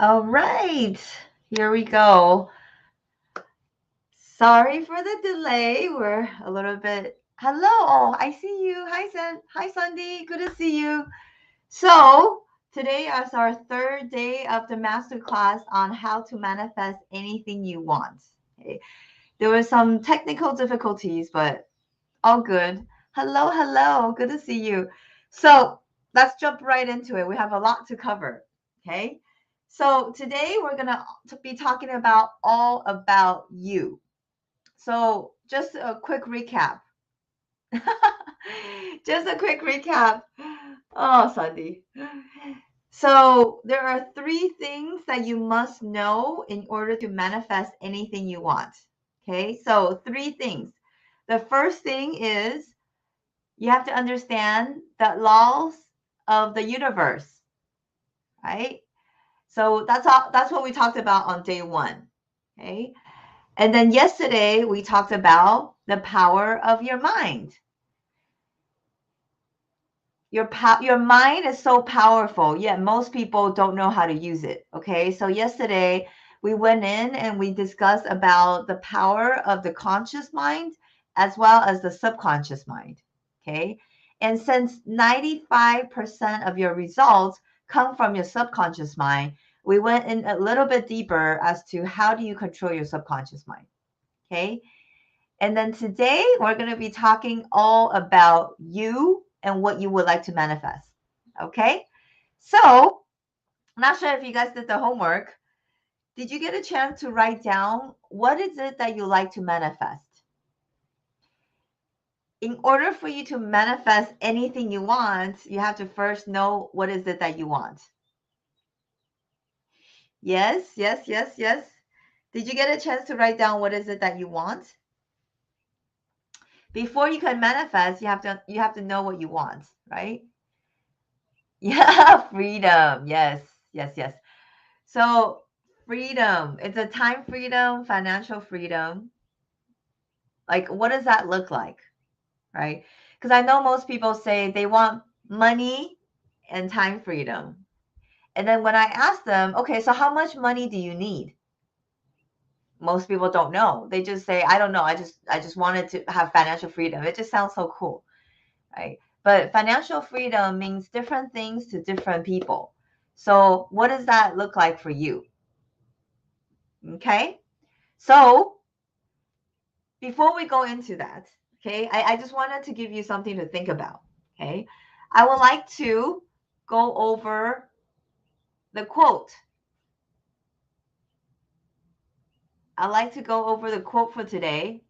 All right, here we go. Sorry for the delay. We're a little bit. Hello, oh, I see you. Hi, Sandy. Good to see you. So today is our third day of the masterclass on how to manifest anything you want. Okay. There were some technical difficulties, but all good. Hello, hello. Good to see you. So let's jump right into it. We have a lot to cover. Okay. So today we're going to be talking about all about you. So just a quick recap. Just a quick recap. Oh, Sandy. So there are three things that you must know in order to manifest anything you want. Okay. So three things. The first thing is you have to understand the laws of the universe, right? So that's what we talked about on day one. Okay. And then yesterday we talked about the power of your mind. Your mind is so powerful, yet most people don't know how to use it. Okay. So yesterday we went in and we discussed about the power of the conscious mind as well as the subconscious mind. Okay. And since 95% of your results come from your subconscious mind, we went in a little bit deeper as to how do you control your subconscious mind. Okay. And then today we're going to be talking all about you and what you would like to manifest. Okay. So, I'm not sure if you guys did the homework. Did you get a chance to write down what is it that you like to manifest? In order for you to manifest anything you want, you have to first know what is it that you want. Yes, yes, yes, yes. Did you get a chance to write down what is it that you want? Before you can manifest, you have to know what you want, right? Yeah, freedom. Yes, yes, yes. So, freedom, it's a time freedom, financial freedom. Like, what does that look like? Right? Because I know most people say they want money and time freedom. And then when I ask them, okay, so how much money do you need? Most people don't know. They just say, I don't know. I just wanted to have financial freedom. It just sounds so cool, right? But financial freedom means different things to different people. So, what does that look like for you? Okay? So, before we go into that, okay, I just wanted to give you something to think about. Okay. I would like to go over the quote. I'd like to go over the quote for today.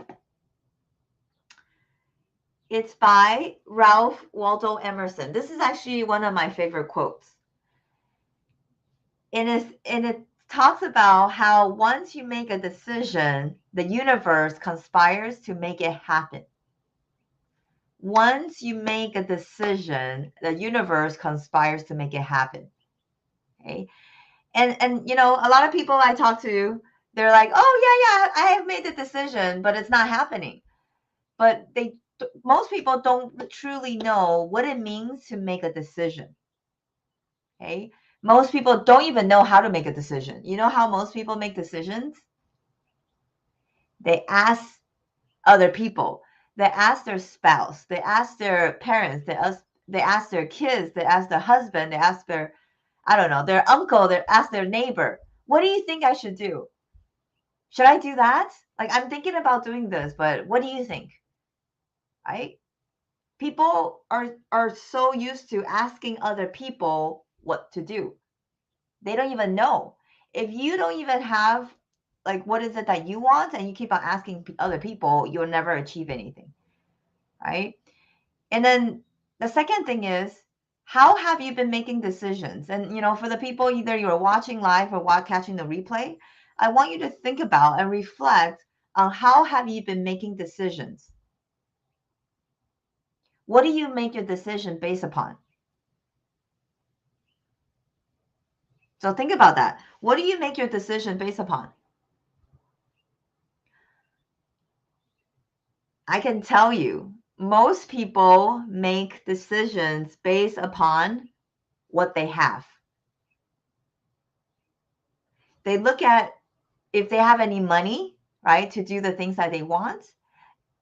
It's by Ralph Waldo Emerson. This is actually one of my favorite quotes. And it talks about how once you make a decision, the universe conspires to make it happen. Once you make a decision, the universe conspires to make it happen. Okay. And a lot of people I talk to, they're like, oh yeah, I have made the decision, but it's not happening. But most people don't truly know what it means to make a decision. Okay. Most people don't even know how to make a decision. You know how most people make decisions? They ask other people. They ask their spouse. They ask their parents. They ask their kids. They ask their husband. They ask their, I don't know, their uncle. They ask their neighbor. What do you think I should do? Should I do that? Like, I'm thinking about doing this, but what do you think? Right? People are so used to asking other people what to do. They don't even know. If you don't even have like what is it that you want and you keep on asking other people, you'll never achieve anything, right? And then the second thing is, how have you been making decisions? And for the people either you're watching live or catching the replay, I want you to think about and reflect on how have you been making decisions. What do you make your decision based upon? So think about that. What do you make your decision based upon? I can tell you, most people make decisions based upon what they have. They look at if they have any money, right, to do the things that they want.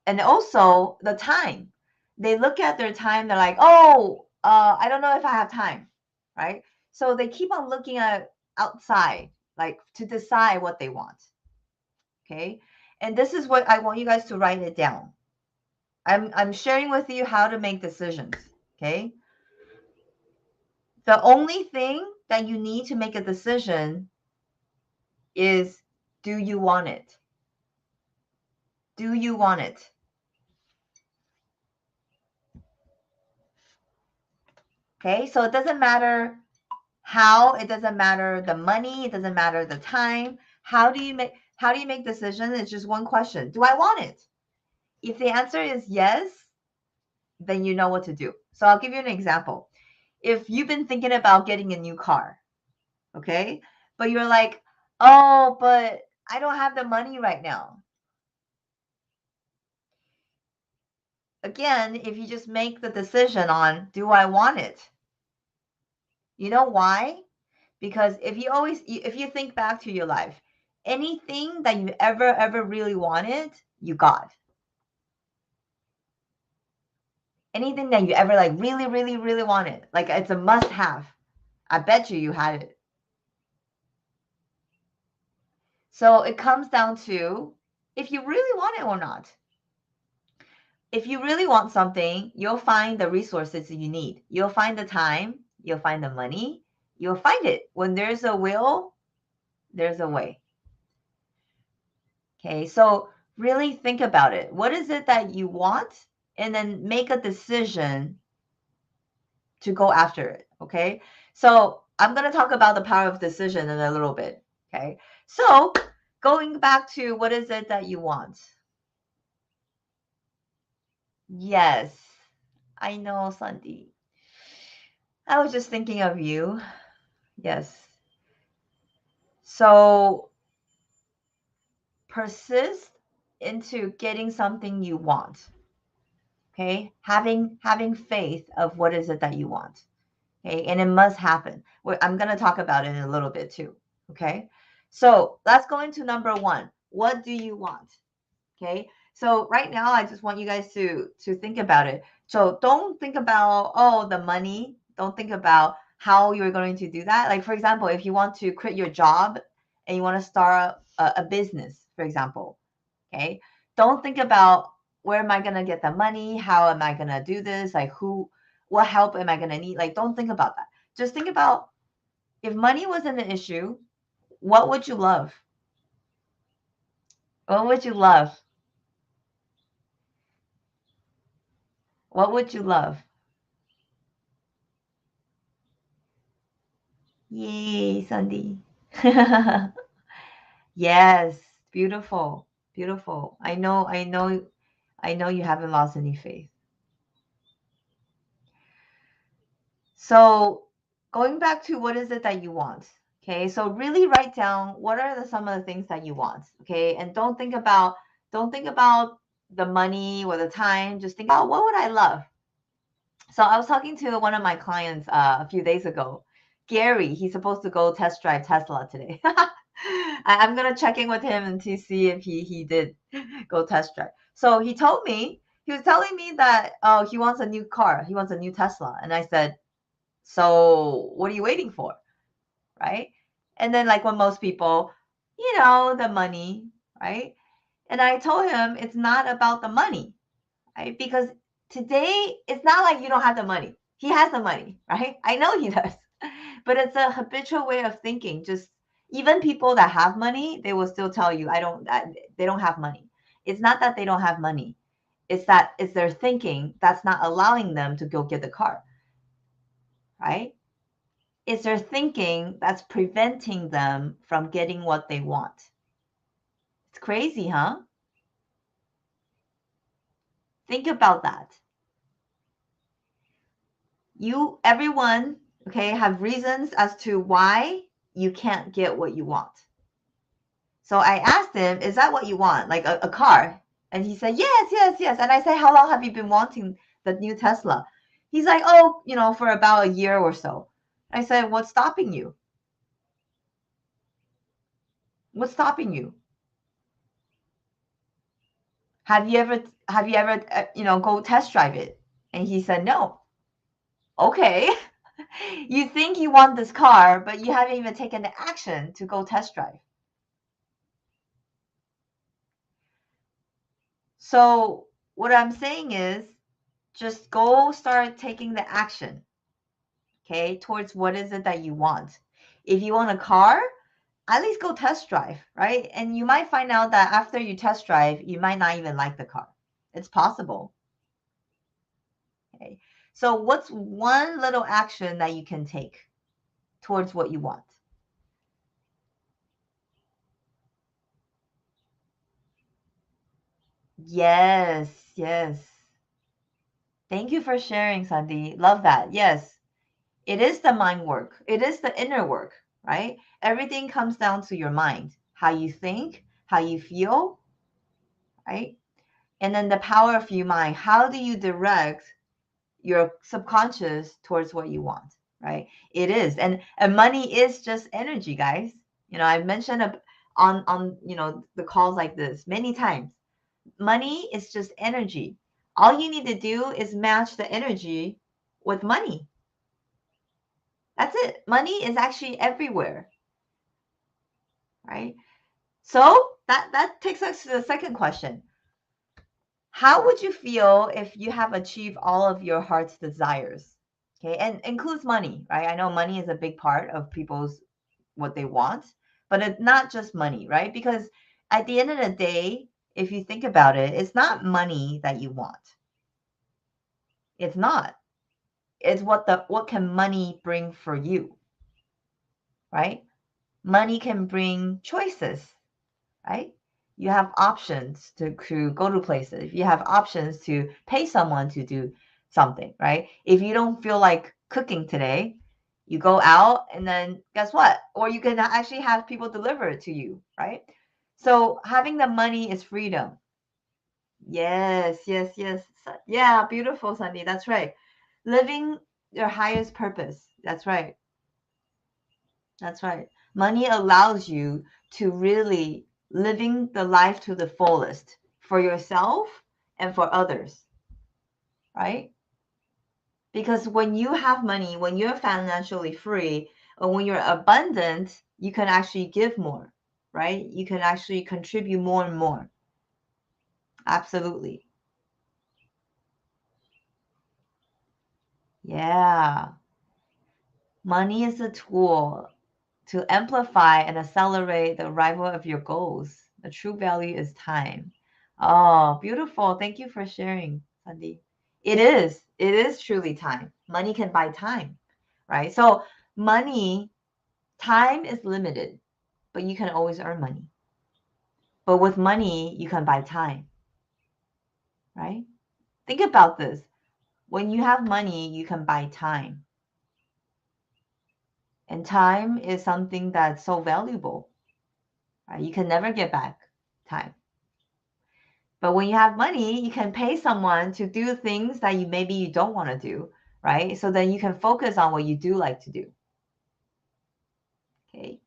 And also the time. They look at their time, they're like, oh, I don't know if I have time, right? So they keep on looking at outside, like to decide what they want. Okay. And this is what I want you guys to write it down. I'm sharing with you how to make decisions. Okay. The only thing that you need to make a decision is, do you want it? Do you want it? Okay. So it doesn't matter how, it doesn't matter the money, it doesn't matter the time. How do you make decisions? It's just one question. Do I want it? If the answer is yes, then you know what to do. So I'll give you an example. If you've been thinking about getting a new car, okay? But you're like, "Oh, but I don't have the money right now." Again, if you just make the decision on, do I want it? You know why? Because if you think back to your life, anything that you ever really wanted, you got. Anything that you ever like really wanted, like it's a must have. I bet you had it. So it comes down to if you really want it or not. If you really want something, you'll find the resources you need. You'll find the time, you'll find the money, you'll find it. When there's a will, there's a way. Okay, so really think about it. What is it that you want? And then make a decision to go after it. Okay, so I'm going to talk about the power of decision in a little bit. Okay, so going back to what is it that you want? Yes, I know, Sandy. I was just thinking of you. Yes. So persist into getting something you want. Okay? Having faith of what is it that you want. Okay? And it must happen. I'm going to talk about it in a little bit too. Okay? So, let's go into number 1. What do you want? Okay? So, right now I just want you guys to think about it. So, don't think about the money. Don't think about how you're going to do that. Like for example, if you want to quit your job and you want to start a business, for example, okay? Don't think about where am I going to get the money? How am I going to do this? Like what help am I going to need? Like don't think about that. Just think about if money wasn't an issue, what would you love? What would you love? What would you love? Yay, Sandy. Yes, beautiful. Beautiful. I know you haven't lost any faith. So going back to what is it that you want? Okay, so really write down what are some of the things that you want. Okay, and don't think about the money or the time. Just think about what would I love. So I was talking to one of my clients a few days ago. Gary, he's supposed to go test drive Tesla today. I'm gonna check in with him and to see if he did go test drive. So he was telling me that he wants a new car, he wants a new Tesla, and I said, so what are you waiting for? Right? And then like when most people, the money, right? And I told him it's not about the money, right? Because today it's not like you don't have the money. He has the money, right? I know he does. But it's a habitual way of thinking. Just even people that have money, they will still tell you they don't have money. It's not that they don't have money. It's that it's their thinking that's not allowing them to go get the car, right? It's their thinking that's preventing them from getting what they want. It's crazy, huh? Think about that. Everyone, okay, have reasons as to why you can't get what you want. So I asked him, is that what you want? Like a car? And he said, yes, yes, yes. And I said, how long have you been wanting the new Tesla? He's like, oh, for about a year or so. I said, what's stopping you? What's stopping you? Have you ever go test drive it? And he said no. Okay. You think you want this car, but you haven't even taken the action to go test drive. So what I'm saying is just go start taking the action, okay, towards what is it that you want. If you want a car, at least go test drive, right? And you might find out that after you test drive, you might not even like the car. It's possible. Okay. So what's one little action that you can take towards what you want? Yes, yes. Thank you for sharing, Sandy. Love that. Yes, it is the mind work. It is the inner work, right? Everything comes down to your mind, how you think, how you feel, right? And then the power of your mind. How do you direct your subconscious towards what you want, right? It is. And money is just energy, guys. I've mentioned on the calls like this many times. Money is just energy. All you need to do is match the energy with money. That's it. Money is actually everywhere, right? So that takes us to the second question. How would you feel if you have achieved all of your heart's desires? Okay, and includes money, right? I know money is a big part of people's what they want, but it's not just money, right? Because at the end of the day, if you think about it, it's not money that you want. It's not. It's what can money bring for you, right? Money can bring choices, right? You have options to go to places. You have options to pay someone to do something, right? If you don't feel like cooking today, you go out and then guess what? Or you can actually have people deliver it to you, right? So having the money is freedom. Yes, yes, yes. Yeah, beautiful, Sandy. That's right. Living your highest purpose. That's right. That's right. Money allows you to really living the life to the fullest for yourself and for others, right? Because when you have money, when you're financially free, or when you're abundant, you can actually give more, right? You can actually contribute more and more. Absolutely. Yeah. Money is a tool to amplify and accelerate the arrival of your goals. The true value is time. Oh, beautiful. Thank you for sharing, Sandy. It is. It is truly time. Money can buy time, right? So, money, time is limited, but you can always earn money. But with money, you can buy time, right? Think about this. When you have money, you can buy time. And time is something that's so valuable, right? You can never get back time. But when you have money, you can pay someone to do things that maybe you don't want to do, right? So then you can focus on what you do like to do. Okay.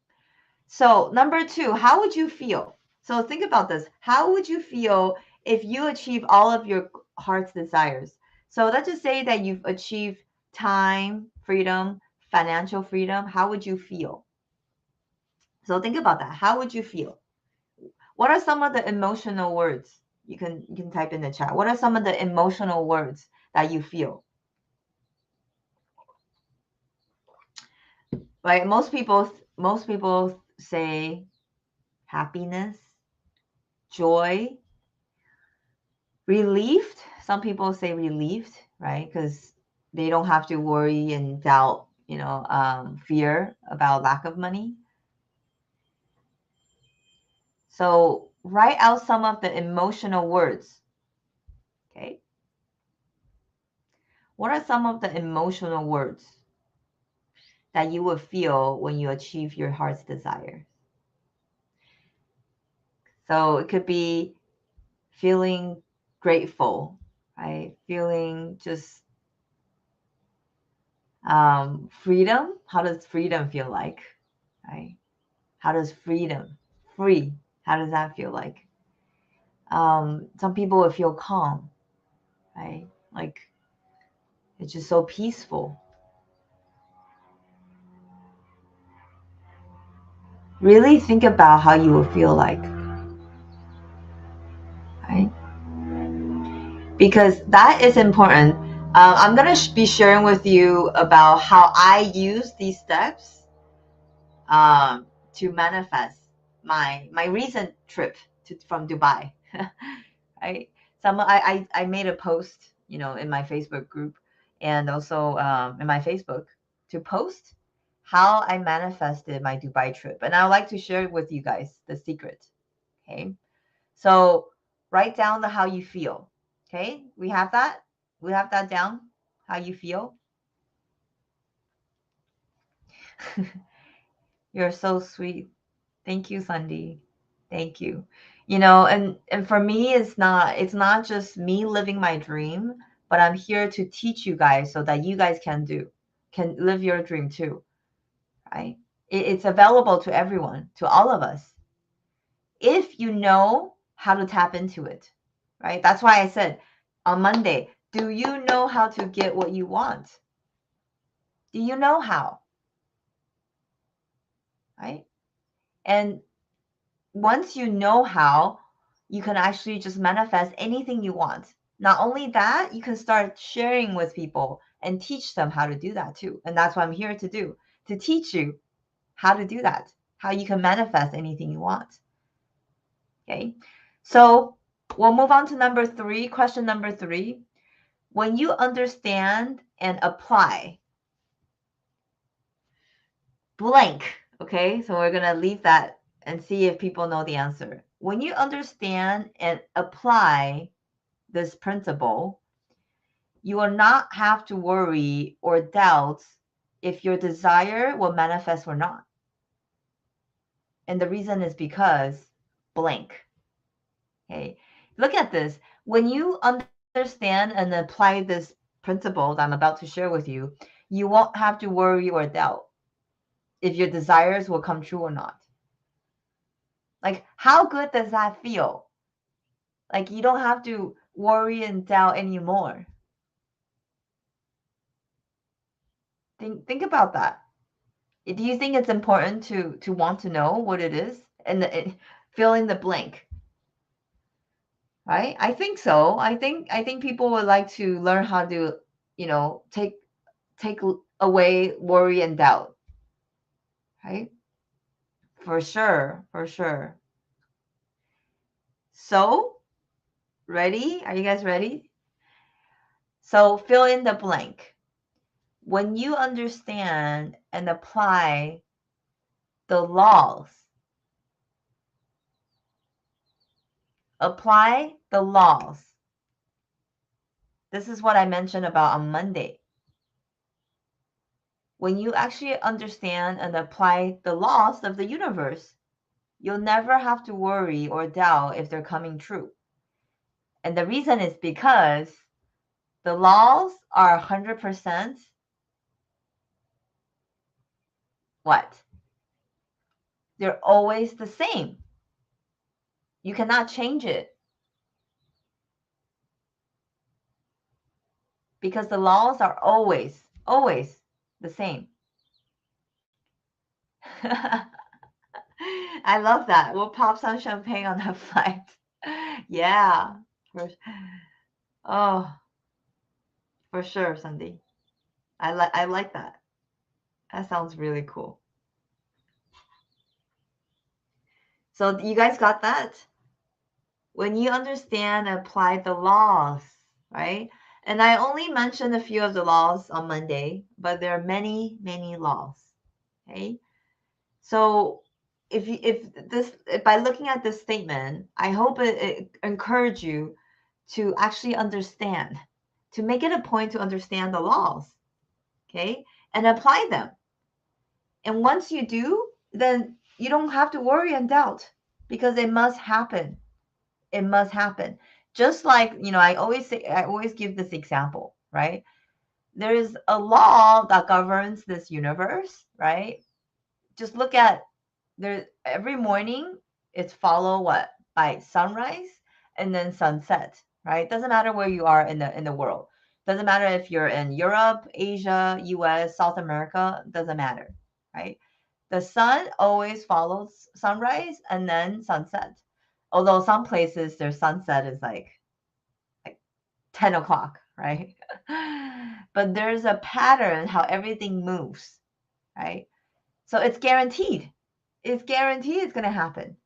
So number two, how would you feel? So think about this. How would you feel if you achieve all of your heart's desires? So let's just say that you've achieved time, freedom, financial freedom. How would you feel? So think about that. How would you feel? What are some of the emotional words? You can type in the chat. What are some of the emotional words that you feel? Right? Most people say happiness, joy, relieved. Some people say relieved, right? Because they don't have to worry and doubt, fear about lack of money. So write out some of the emotional words. Okay. What are some of the emotional words that you would feel when you achieve your heart's desire? So it could be feeling grateful, right? Feeling just freedom. How does freedom feel like, right? How does freedom free. How does that feel like? Some people will feel calm, right? Like it's just so peaceful. Really think about how you will feel like, right? Because that is important. I'm going to be sharing with you about how I use these steps to manifest my recent trip from Dubai. Right? I made a post, in my Facebook group and also in my Facebook to post how I manifested my Dubai trip, and I would like to share with you guys the secret. Okay, so write down the how you feel. Okay, we have that. We have that down. How you feel. You're so sweet. Thank you, Sunday. Thank you. And for me it's not just me living my dream, but I'm here to teach you guys so that you guys can live your dream too, right? It's available to everyone, to all of us, if you know how to tap into it, right? That's why I said on Monday, do you know how to get what you want? Do you know how, right? And once you know how, you can actually just manifest anything you want. Not only that, you can start sharing with people and teach them how to do that too. And that's what I'm here to do, to teach you how to do that, how you can manifest anything you want. Okay. So we'll move on to number 3, question number 3. When you understand and apply blank, okay? So we're going to leave that and see if people know the answer. When you understand and apply this principle, you will not have to worry or doubt if your desire will manifest or not. And the reason is because blank. Okay. Look at this. When you understand and apply this principle that I'm about to share with you, you won't have to worry or doubt if your desires will come true or not. Like, how good does that feel? Like, you don't have to worry and doubt anymore. Think about that. Do you think it's important to want to know what it is and fill in the blank? Right? I think so. I think people would like to learn how to, take away worry and doubt. Right? For sure, for sure. So, ready? Are you guys ready? So, fill in the blank. When you understand and apply the laws, apply the laws. This is what I mentioned about on Monday. When you actually understand and apply the laws of the universe, you'll never have to worry or doubt if they're coming true. And the reason is because the laws are 100% what? They're always the same. You cannot change it because the laws are always, always the same. I love that. We'll pop some champagne on that flight. Yeah. Oh, for sure, Sandy. I like that. That sounds really cool. So you guys got that? When you understand and apply the laws, right? And I only mentioned a few of the laws on Monday, but there are many, many laws. Okay. So if by looking at this statement, I hope it encourage you to actually understand, to make it a point to understand the laws, okay, and apply them. And once you do, then you don't have to worry and doubt because it must happen. It must happen. Just like, I always say, I always give this example, right? There is a law that governs this universe, right? Just look at there every morning It's followed what? By sunrise and then sunset, right? Doesn't matter where you are in the world. Doesn't matter if you're in Europe, Asia, US, South America, doesn't matter, right? The sun always follows sunrise and then sunset. Although some places their sunset is like 10 o'clock, right? But there's a pattern how everything moves, right? So it's guaranteed. It's guaranteed it's going to happen.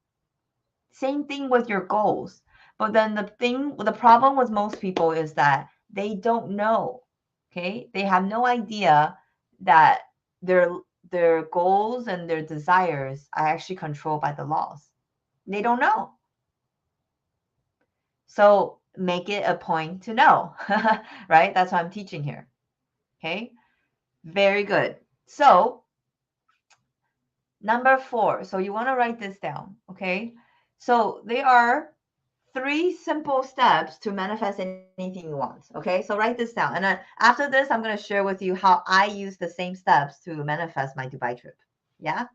Same thing with your goals. But then the problem with most people is that they don't know. Okay? They have no idea that their their goals and their desires are actually controlled by the laws. They don't know. So make it a point to know, right? That's what I'm teaching here. Okay? Very good. So, number 4. So you want to write this down, okay? So there are 3 simple steps to manifest anything you want. Okay, so write this down. And then after this, I'm going to share with you how I use the same steps to manifest my Dubai trip. Yeah.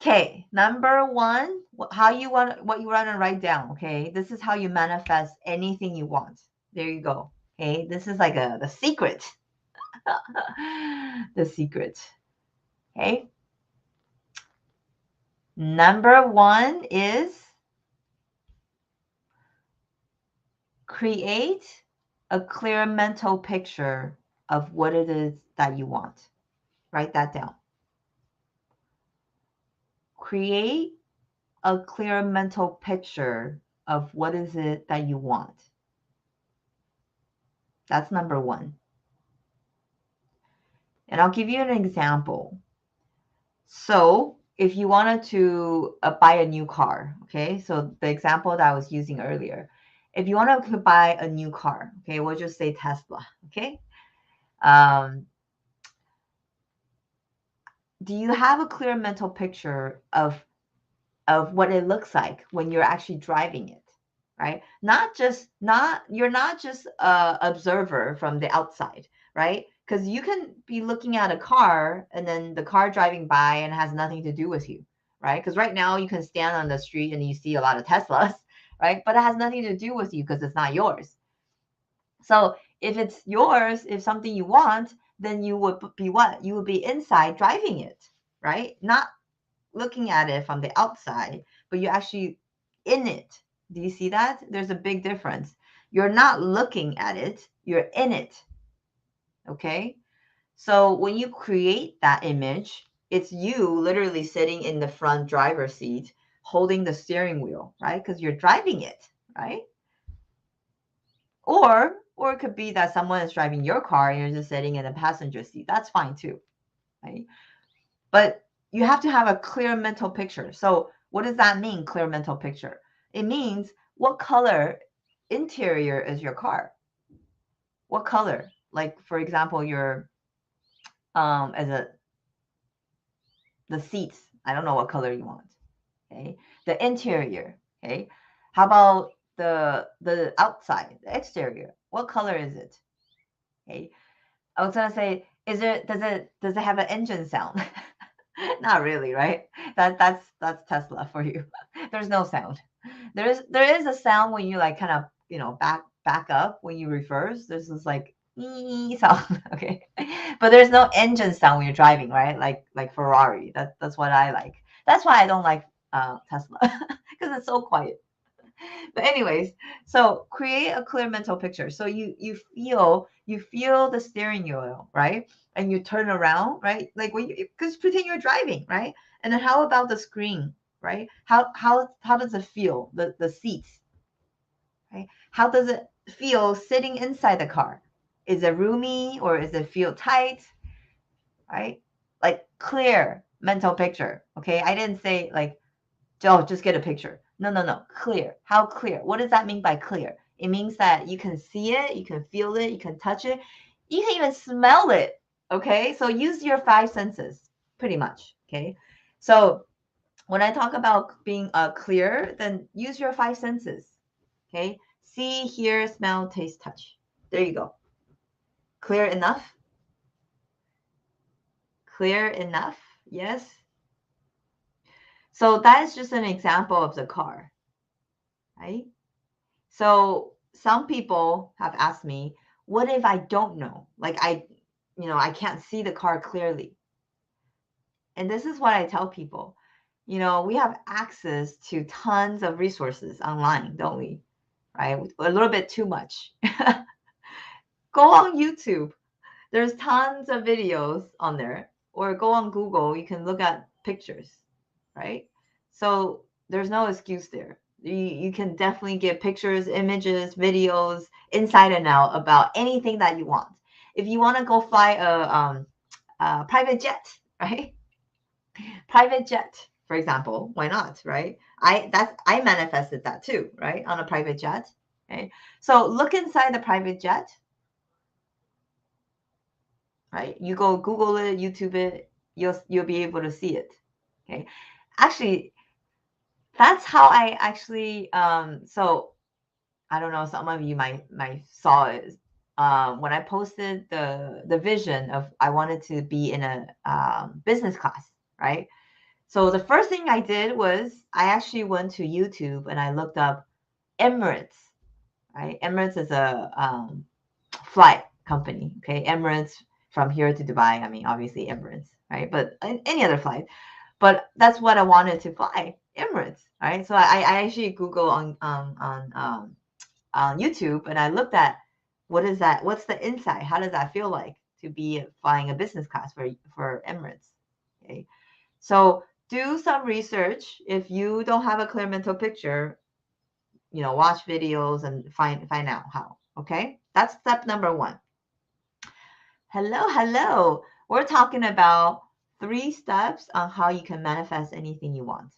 Okay. Number 1, what you want to write down. Okay. This is how you manifest anything you want. There you go. Okay. This is like the secret. The secret. Okay. Number 1 is create a clear mental picture of what it is that you want. Write that down. Create a clear mental picture of what is it that you want. That's number 1. And I'll give you an example. So if you wanted to buy a new car, okay, so the example that I was using earlier, if you want to buy a new car, okay, we'll just say Tesla, okay, um, do you have a clear mental picture of what it looks like when you're actually driving it, right? You're not just a observer from the outside, right? Because you can be looking at a car and then the car driving by and has nothing to do with you, right? Because right now you can stand on the street and you see a lot of Teslas, right? But it has nothing to do with you because it's not yours. So if it's yours, if something you want, then you would be what? You would be inside driving it, right? Not looking at it from the outside, but you're actually in it. Do you see that? There's a big difference. You're not looking at it, you're in it. Okay? So when you create that image, it's you literally sitting in the front driver's seat holding the steering wheel, right? Because you're driving it, right? Or it could be that someone is driving your car and you're just sitting in the passenger seat. That's fine too, right? But you have to have a clear mental picture. So what does that mean, clear mental picture? It means what color interior is your car? What color? Like for example, your as a the seats. I don't know what color you want. Okay. The interior. Okay. How about the outside, the exterior? What color is it? Okay. I was gonna say, does it have an engine sound? Not really, right? That's Tesla for you. There's no sound. There is a sound when you like kind of back up when you reverse. There's this like sound, okay, but there's no engine sound when you're driving, right? Like Ferrari. That's what I like. That's why I don't like Tesla because it's so quiet. But anyways, so create a clear mental picture. So you feel the steering wheel, right? And you turn around, right? Like when you because pretend you're driving, right? And then how about the screen, right? How does it feel? The seats, right? How does it feel sitting inside the car? Is it roomy or is it feel tight? Right? Like clear mental picture. Okay. I didn't say like oh, just get a picture. No, no, no. Clear. How clear? What does that mean by clear? It means that you can see it, you can feel it, you can touch it, you can even smell it. Okay. So use your 5 senses pretty much. Okay. So when I talk about being clear, then use your 5 senses. Okay. See, hear, smell, taste, touch. There you go. Clear enough? Clear enough? Yes. So that is just an example of the car, right? So some people have asked me, what if I don't know? Like I can't see the car clearly. And this is what I tell people. We have access to tons of resources online, don't we? Right? A little bit too much. Go on YouTube. There's tons of videos on there. Or go on Google. You can look at pictures, right? So there's no excuse there. You can definitely get pictures, images, videos, inside and out about anything that you want. If you want to go fly a private jet, right? Private jet, for example, why not, right? I manifested that too, right? On a private jet. Okay. So look inside the private jet, right? You go Google it, YouTube it, you'll be able to see it. Okay. Actually, that's how I actually so I don't know, some of you might saw it. When I posted the vision of I wanted to be in a business class, right? So the first thing I did was I actually went to YouTube and I looked up Emirates, right? Emirates is a flight company, okay? Emirates from here to Dubai. I mean, obviously Emirates, right? But any other flight. But that's what I wanted to fly, Emirates, right? So I actually Google on YouTube and I looked at what is that? What's the inside? How does that feel like to be flying a business class for Emirates? Okay, so do some research. If you don't have a clear mental picture, watch videos and find out how. Okay, that's step number one. Hello, hello. We're talking about 3 steps on how you can manifest anything you want.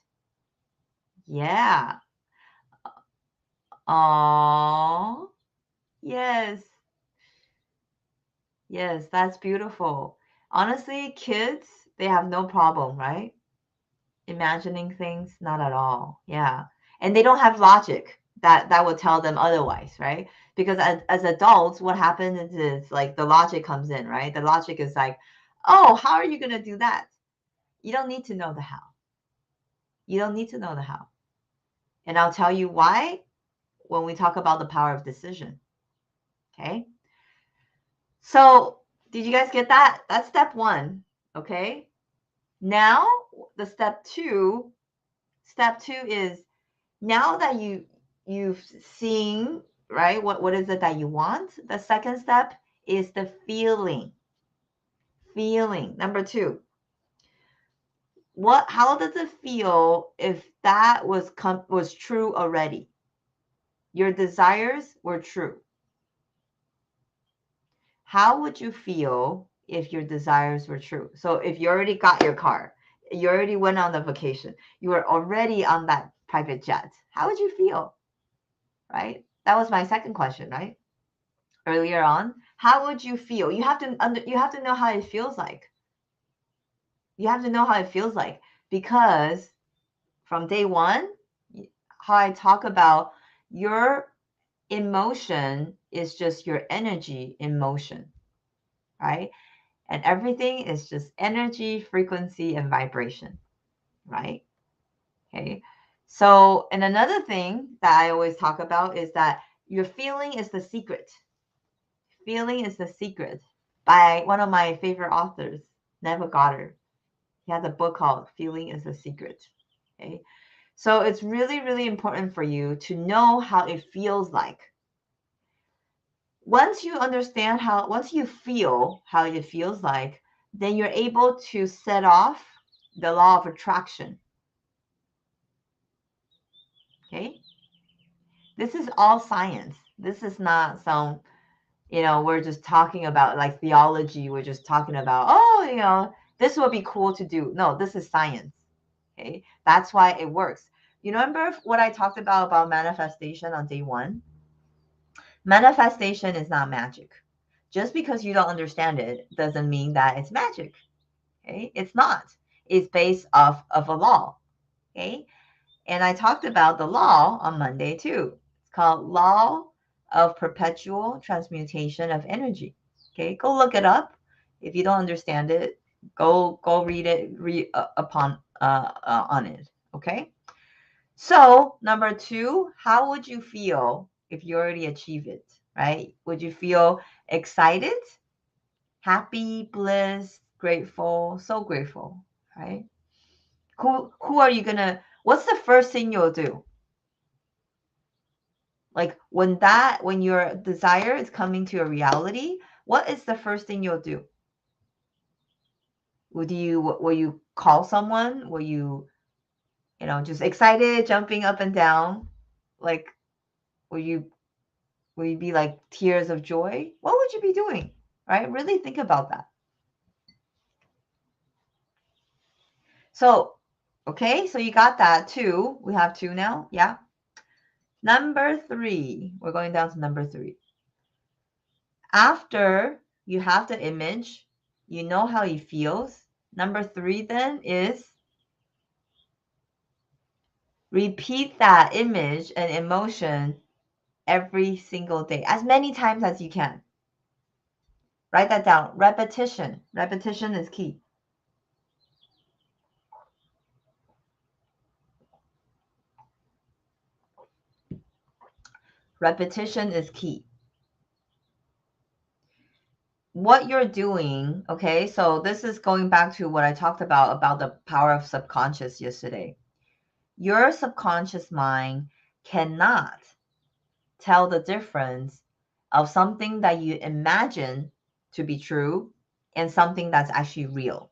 Yeah. Oh, yes. Yes, that's beautiful. Honestly, kids, they have no problem, right? Imagining things, not at all. Yeah. And they don't have logic that will tell them otherwise, right? Because as adults, what happens is like the logic comes in, right? The logic is like, oh, how are you going to do that? You don't need to know the how. You don't need to know the how. And I'll tell you why when we talk about the power of decision. Okay. So, did you guys get that? That's step one. Okay. Now, the step two is now that you've seen, right, what is it that you want. The second step is the feeling. Number two, how does it feel if that was true already? Your desires were true. How would you feel if your desires were true? So if you already got your car, you already went on the vacation, you were already on that private jet, how would you feel? Right? That was my second question, right? Earlier on, how would you feel? You have to know how it feels like. You have to know how it feels like because from day one, how I talk about your emotion is just your energy in motion, right? And everything is just energy, frequency, and vibration, right? Okay. So, and another thing that I always talk about is that your feeling is the secret. Feeling is the secret by one of my favorite authors, Neville Goddard. He has a book called Feeling is the Secret. Okay. So it's really, really important for you to know how it feels like. Once you feel how it feels like, then you're able to set off the law of attraction. Okay. This is all science. This is not some, we're just talking about like theology. We're just talking about, oh, this would be cool to do. No, this is science. Okay. That's why it works. You remember what I talked about manifestation on day one? Manifestation is not magic. Just because you don't understand it doesn't mean that it's magic. Okay. It's not. It's based off of a law. Okay. And I talked about the law on Monday too. It's called Law of Perpetual Transmutation of Energy. Okay, go look it up. If you don't understand it, go read it, read upon on it. Okay. So number 2, how would you feel if you already achieve it, right? Would you feel excited, happy, bliss, grateful, so grateful, right? Who are you gonna, what's the first thing you'll do? Like when your desire is coming to a reality, what is the first thing you'll do? Will you call someone? Will you, just excited, jumping up and down? Like, will you will you be like tears of joy? What would you be doing? Right? Really think about that. So, okay, so you got that 2. We have 2 now. Yeah. Number 3. We're going down to number 3. After you have the image, you know how he feels. Number 3 then is repeat that image and emotion every single day, as many times as you can. Write that down. Repetition. Repetition is key. Repetition is key. What you're doing, okay, so this is going back to what I talked about the power of subconscious yesterday. Your subconscious mind cannot tell the difference of something that you imagine to be true and something that's actually real.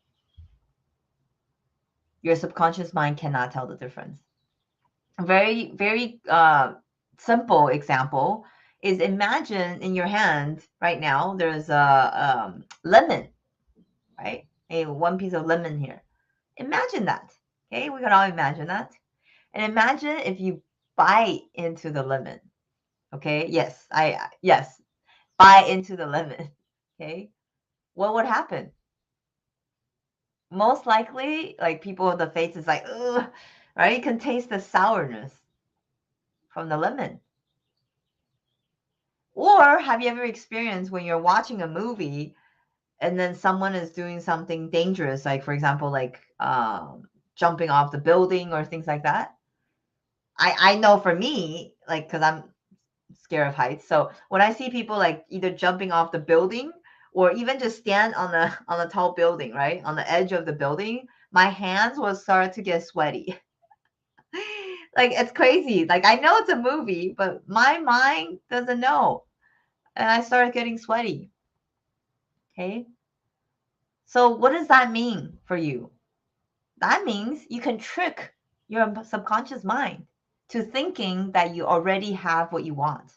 Your subconscious mind cannot tell the difference. Very, very simple example is, imagine in your hand right now there's a lemon, right? One piece of lemon here. Imagine that. Okay, we can all imagine that. And imagine if you bite into the lemon. Okay, yes, bite into the lemon. Okay, what would happen? Most likely, like people with the face is like, ugh, right? You can taste the sourness from the lemon. Or have you ever experienced when you're watching a movie and then someone is doing something dangerous, like for example, like jumping off the building or things like that? I know for me, like, because I'm scared of heights. So when I see people like either jumping off the building or even just stand on the tall building, right, on the edge of the building, my hands will start to get sweaty. Like, it's crazy. Like, I know it's a movie, but my mind doesn't know, and I started getting sweaty. Okay. So what does that mean for you? That means you can trick your subconscious mind to thinking that you already have what you want.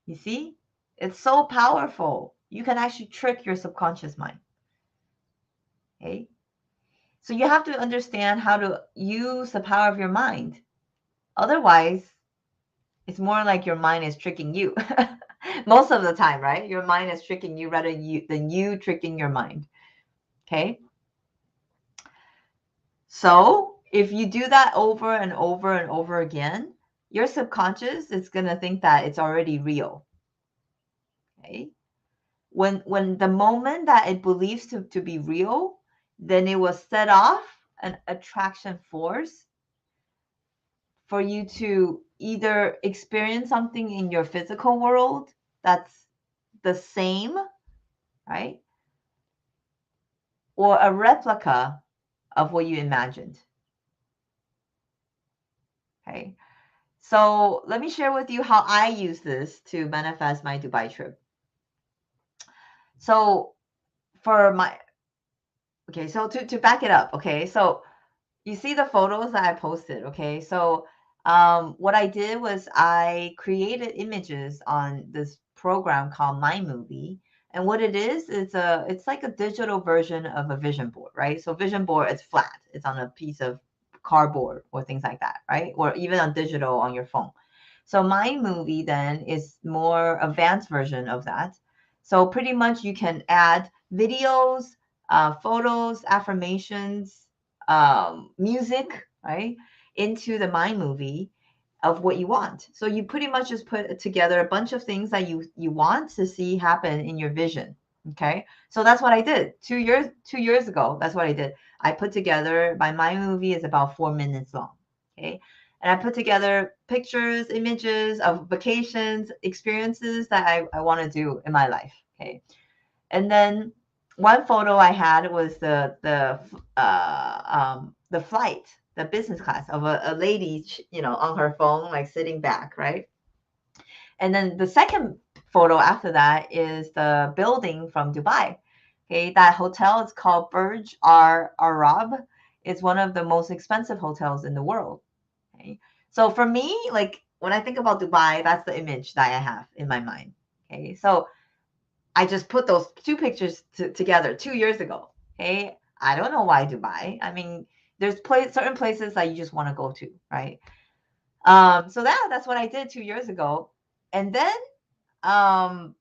You see? It's so powerful. You can actually trick your subconscious mind. Okay? So you have to understand how to use the power of your mind. Otherwise, it's more like your mind is tricking you. Most of the time, right? Your mind is tricking you rather than you tricking your mind. Okay? So if you do that over and over and over again, your subconscious is going to think that it's already real. Okay? When the moment that it believes to be real, then it will set off an attraction force for you to either experience something in your physical world that's the same, right? Or a replica of what you imagined. Okay. So let me share with you how I use this to manifest my Dubai trip. So for my, okay, so to back it up, okay, so you see the photos that I posted, okay? So what I did was I created images on this program called My Movie. And what it is, it's like a digital version of a vision board, right? So vision board is flat. It's on a piece of cardboard or things like that, right? Or even on digital on your phone. So My Movie then is more advanced version of that. So pretty much you can add videos, photos, affirmations, music, right, into the mind movie of what you want. So you pretty much just put together a bunch of things that you want to see happen in your vision. Okay. So that's what I did 2 years ago. That's what I did. I put together my movie is about 4 minutes long. Okay. And I put together pictures, images of vacations, experiences that I want to do in my life. Okay. And then one photo I had was the flight, the business class of a lady, on her phone, like sitting back, right? And then the second photo after that is the building from Dubai. Okay, that hotel is called Burj Al Arab. It's one of the most expensive hotels in the world. Okay, so for me, like when I think about Dubai, that's the image that I have in my mind. Okay, so I just put those two pictures together 2 years ago. Okay, I don't know why Dubai. I mean, there's certain places that you just want to go to, right? So that's what I did 2 years ago, and then um,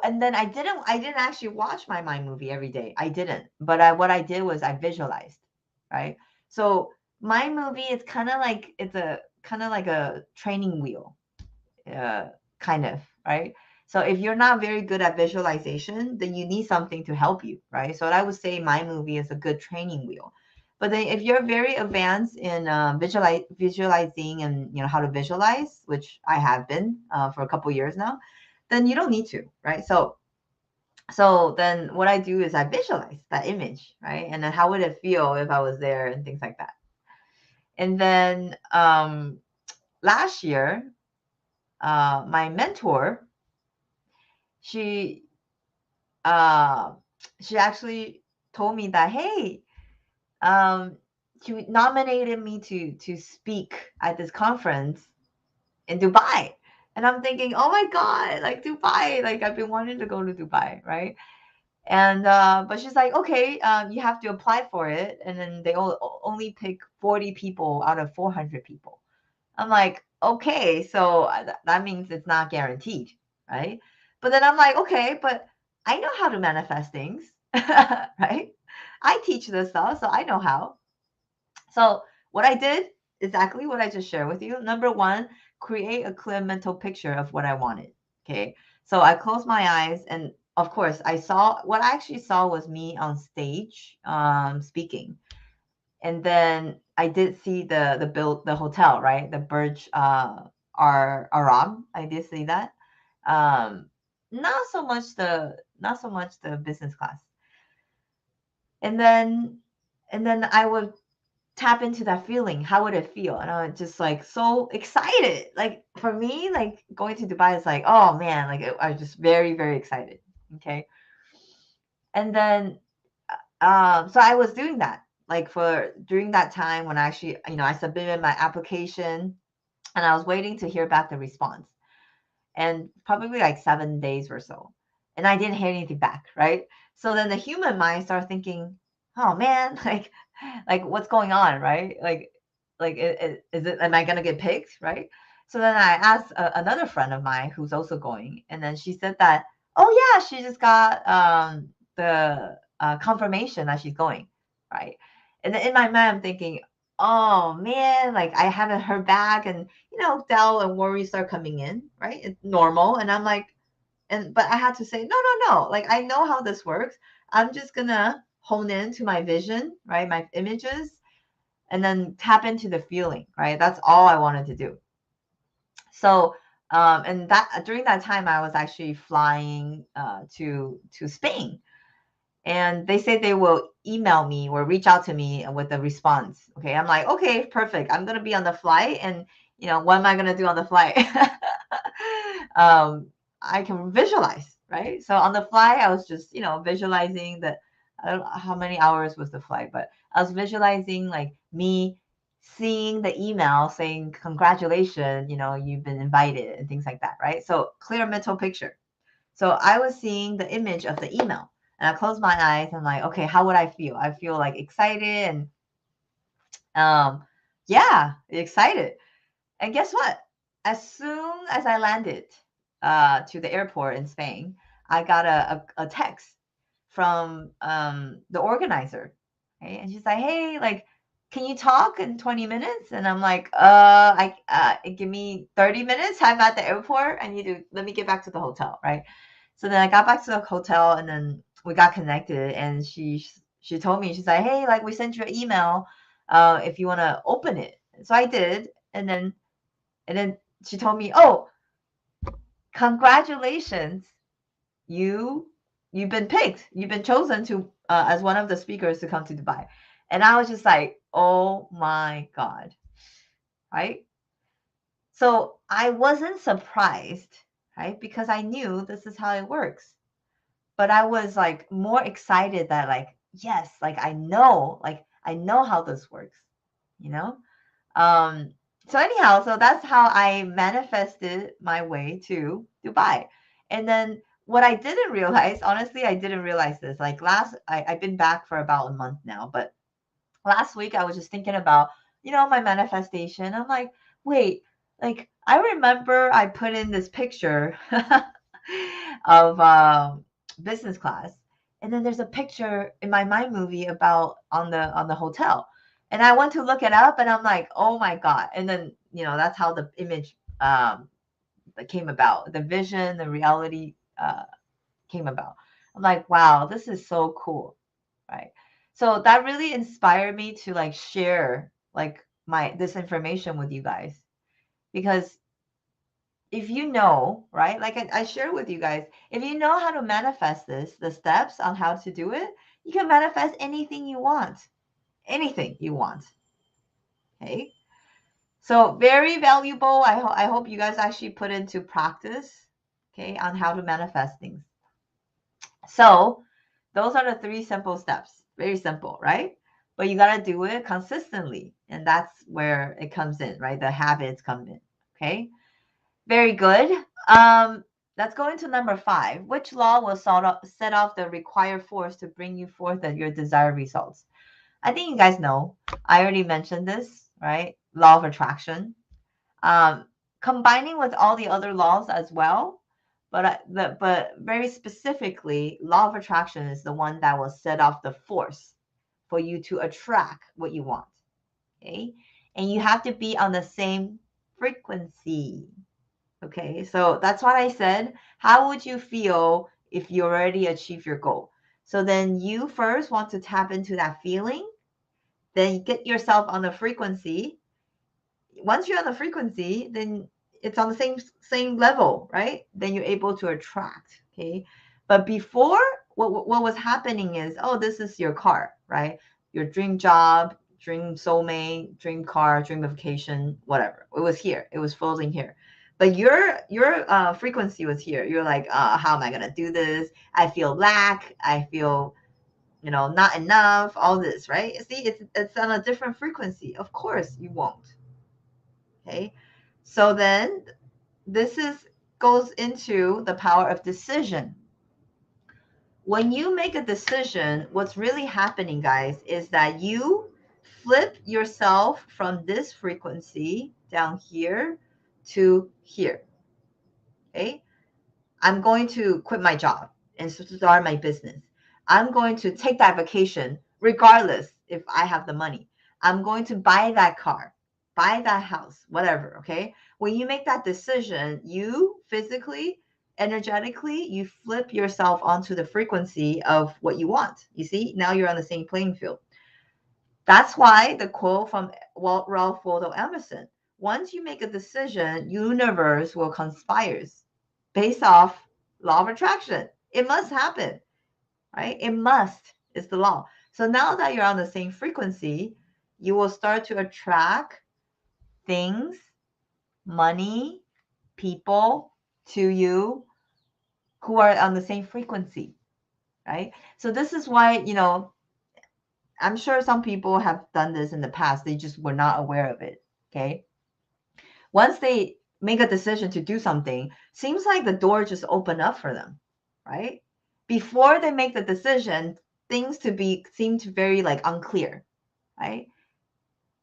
and then I didn't actually watch my mind movie every day. I didn't, but what I did was I visualized, right? So my movie is kind of like a training wheel, uh, kind of, right? So if you're not very good at visualization, then you need something to help you, right? So I would say my movie is a good training wheel. But then if you're very advanced in visualizing and how to visualize, which I have been for a couple years now, then you don't need to, right? So then what I do is I visualize that image, right? And then how would it feel if I was there and things like that. And then last year, my mentor, she uh, she actually told me that, hey, um, she nominated me to speak at this conference in Dubai. And I'm thinking, oh my God, like Dubai, like I've been wanting to go to Dubai, right? And but she's like, okay, you have to apply for it, and then they only pick 40 people out of 400 people. I'm like, okay, so that means it's not guaranteed, right? But then I'm like, okay, but I know how to manifest things, right? I teach this stuff, so I know how. So what I did, exactly what I just shared with you. Number one, create a clear mental picture of what I wanted. Okay. So I closed my eyes, and of course I saw what I actually saw was me on stage speaking. And then I did see the hotel, right? The Burj Arab. I did see that. Um not so much the business class. And then I would tap into that feeling. How would it feel? And I was just like so excited. Like for me, like going to Dubai is like, oh man, like I was just very, very excited. Okay. And then so I was doing that. Like for during that time when I actually, I submitted my application and I was waiting to hear back the response. And probably like 7 days or so. And I didn't hear anything back, right? So then the human mind starts thinking, oh man, like what's going on, right? Like is it, am I gonna get picked, right? So then I asked another friend of mine who's also going, and then she said that, oh yeah, she just got the confirmation that she's going, right? And then in my mind, I'm thinking, oh man, like I haven't heard back, and doubt and worry start coming in, right? It's normal, and I'm like, but I had to say, no, no, no, like I know how this works. I'm just gonna hone in to my vision, right? My images, and then tap into the feeling, right? That's all I wanted to do. So, and that during that time, I was actually flying to Spain, and they say they will email me or reach out to me with a response. Okay, I'm like, okay, perfect. I'm gonna be on the flight, and what am I gonna do on the flight? um, I can visualize, right? So on the flight, I was just visualizing that. I don't know how many hours was the flight, but I was visualizing like me seeing the email saying congratulations, you've been invited and things like that, right? So clear mental picture. So I was seeing the image of the email, and I closed my eyes and like, okay, how would I feel? I feel like excited and um yeah, excited. And guess what? As soon as I landed to the airport in Spain, I got a text from the organizer. Okay? And she's like, hey, like, can you talk in 20 minutes? And I'm like, give me 30 minutes. I'm at the airport. I need to let me get back to the hotel, right? So then I got back to the hotel, and then we got connected, and she told me, she's like, hey, like we sent you an email, if you want to open it. So I did, and then she told me, oh, congratulations, you you've been picked, you've been chosen to as one of the speakers to come to Dubai. And I was just like, oh my God, right? So I wasn't surprised, right? Because I knew this is how it works. But I was like more excited that like, yes, like I know how this works, you know? Um, so anyhow, so that's how I manifested my way to Dubai. And then what I didn't realize, honestly, I didn't realize this. Like I've been back for about a month now, but last week I was just thinking about, my manifestation. I'm like, wait, like I remember I put in this picture of business class, and then there's a picture in my mind movie about on the hotel, and I went to look it up, and I'm like, oh my God. And then that's how the image that came about, the vision, the reality came about. I'm like, wow, this is so cool, right? So that really inspired me to like share like my this information with you guys, because if right, like I shared with you guys, if you know how to manifest this, the steps on how to do it, you can manifest anything you want, anything you want. Okay, so very valuable. I hope you guys actually put into practice, okay, on how to manifest things. So those are the 3 simple steps. Very simple, right? But you got to do it consistently. And that's where it comes in, right? The habits come in. Okay. Very good. Let's go into number 5. Which law will set off the required force to bring you forth your desired results? I think you guys know. I already mentioned this, right? Law of attraction. Um, Combining with all the other laws as well, but very specifically, law of attraction is the one that will set off the force for you to attract what you want. Okay, and you have to be on the same frequency. Okay, so that's what I said. How would you feel if you already achieved your goal? So then you first want to tap into that feeling, then get yourself on the frequency. Once you're on the frequency, then it's on the same level, right? Then you're able to attract. Okay, but before, what was happening is, oh, this is your car, right? Your dream job, dream soulmate, dream car, dream vacation, whatever. It was here. It was floating here. But your frequency was here. You're like, how am I gonna do this? I feel lack. I feel not enough. All this, right? See, it's on a different frequency. Of course, you won't. Okay, so then this is goes into the power of decision. When you make a decision, what's really happening, guys, is that you flip yourself from this frequency down here to here. Okay, I'm going to quit my job and start my business. I'm going to take that vacation regardless if I have the money. I'm going to buy that car, buy that house, whatever. Okay. When you make that decision, you physically, energetically, you flip yourself onto the frequency of what you want. You see, now you're on the same playing field. That's why the quote from Ralph Waldo Emerson: once you make a decision, universe will conspire based off law of attraction. It must happen, right? It must. It's the law. So now that you're on the same frequency, you will start to attract things, money, people to you who are on the same frequency, right? So this is why, I'm sure some people have done this in the past. They just were not aware of it. Okay. Once they make a decision to do something, seems like the door just opened up for them, right? Before they make the decision, things to be seem to very like unclear, right?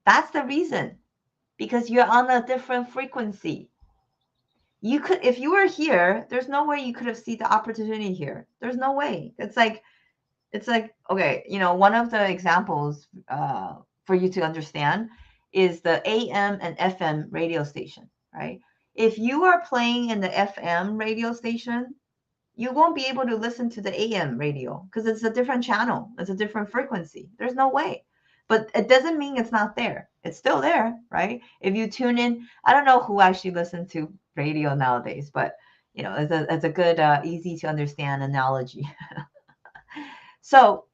That's the reason, because you're on a different frequency. You could, if you were here, there's no way you could have seen the opportunity here. There's no way. It's like okay, one of the examples for you to understand is the AM and FM radio station, right? If you are playing in the FM radio station, you won't be able to listen to the AM radio because it's a different channel. It's a different frequency. There's no way. But it doesn't mean it's not there. It's still there, right? If you tune in, I don't know who actually listens to radio nowadays, but it's a good, easy to understand analogy. So,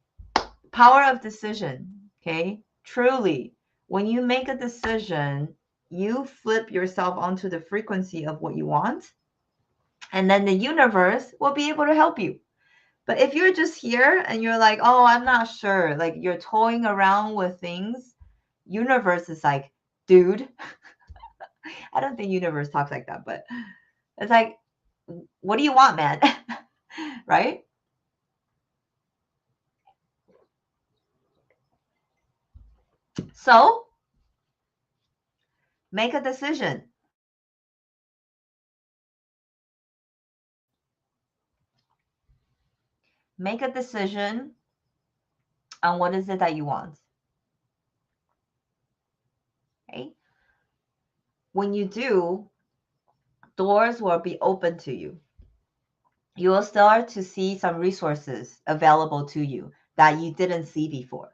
power of decision, okay? Truly, when you make a decision, you flip yourself onto the frequency of what you want, and then the universe will be able to help you. But if you're just here and you're like, oh, I'm not sure, like you're toying around with things, universe is like, dude, I don't think universe talks like that, but it's like, what do you want, man? Right? So make a decision. Make a decision on what is it that you want. Okay? When you do, doors will be open to you. You will start to see some resources available to you that you didn't see before.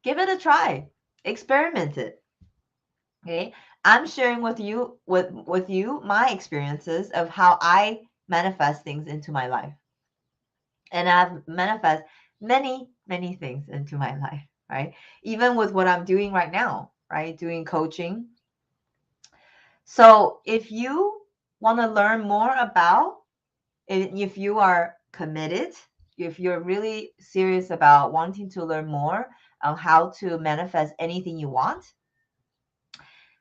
Give it a try. Experiment it. Okay? I'm sharing with you my experiences of how I manifest things into my life. And I've manifest many things into my life, right? Even with what I'm doing right now, right? Doing coaching. So if you want to learn more about, if you are committed, if you're really serious about wanting to learn more on how to manifest anything you want,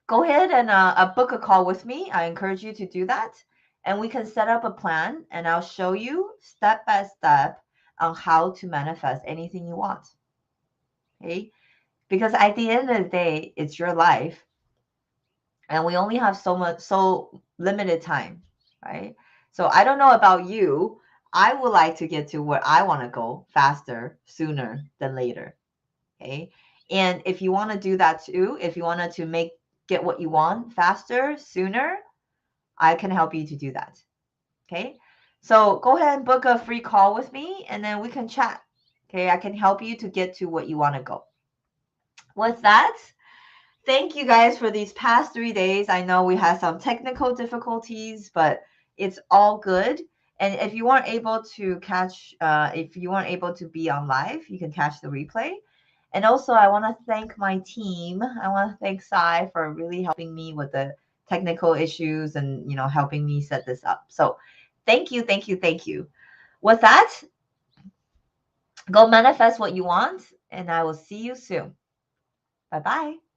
go ahead and book a call with me. I encourage you to do that. And we can set up a plan and I'll show you step by step on how to manifest anything you want. Okay? Because at the end of the day, it's your life and we only have so limited time, right? So I don't know about you. I would like to get to where I want to go faster, sooner than later. Okay. And if you want to do that too, if you wanted to get what you want faster, sooner, I can help you to do that. Okay. So go ahead and book a free call with me and then we can chat. Okay. I can help you to get to what you want to go. With that, thank you guys for these past 3 days. I know we had some technical difficulties, but it's all good. And if you weren't able to if you weren't able to be on live, you can catch the replay. And also, I want to thank my team. I want to thank Sai for really helping me with the technical issues and helping me set this up. So, thank you, thank you, thank you. With that, go manifest what you want, and I will see you soon. Bye bye.